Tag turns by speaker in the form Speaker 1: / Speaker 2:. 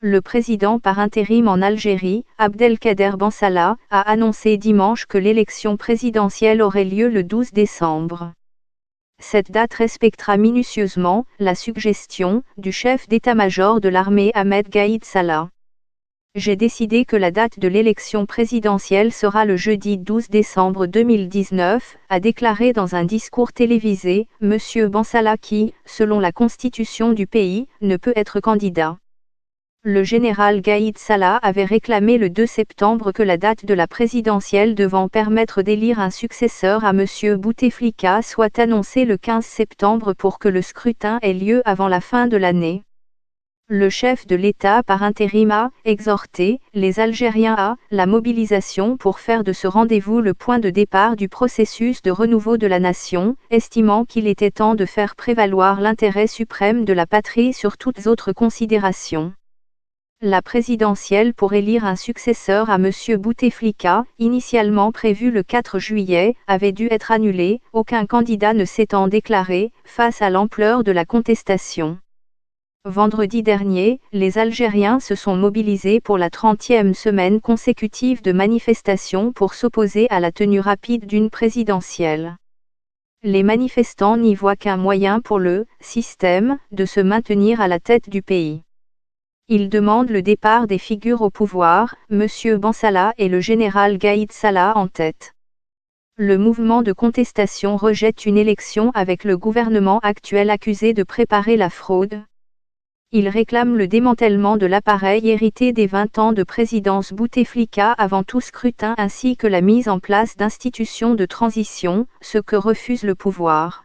Speaker 1: Le président par intérim en Algérie, Abdelkader Ben Salah, a annoncé dimanche que l'élection présidentielle aurait lieu le 12 décembre. Cette date respectera minutieusement la suggestion du chef d'état-major de l'armée Ahmed Gaïd Salah. J'ai décidé que la date de l'élection présidentielle sera le jeudi 12 décembre 2019, a déclaré dans un discours télévisé, M. Ben Salah qui, selon la constitution du pays, ne peut être candidat. Le général Gaïd Salah avait réclamé le 2 septembre que la date de la présidentielle devant permettre d'élire un successeur à M. Bouteflika soit annoncée le 15 septembre pour que le scrutin ait lieu avant la fin de l'année. Le chef de l'État par intérim a exhorté les Algériens à la mobilisation pour faire de ce rendez-vous le point de départ du processus de renouveau de la nation, estimant qu'il était temps de faire prévaloir l'intérêt suprême de la patrie sur toutes autres considérations. La présidentielle pour élire un successeur à M. Bouteflika, initialement prévue le 4 juillet, avait dû être annulée, aucun candidat ne s'étant déclaré, face à l'ampleur de la contestation. Vendredi dernier, les Algériens se sont mobilisés pour la 30e semaine consécutive de manifestations pour s'opposer à la tenue rapide d'une présidentielle. Les manifestants n'y voient qu'un moyen pour le système de se maintenir à la tête du pays. Ils demandent le départ des figures au pouvoir, M. Ben Salah et le général Gaïd Salah en tête. Le mouvement de contestation rejette une élection avec le gouvernement actuel accusé de préparer la fraude. Il réclame le démantèlement de l'appareil hérité des 20 ans de présidence Bouteflika avant tout scrutin ainsi que la mise en place d'institutions de transition, ce que refuse le pouvoir.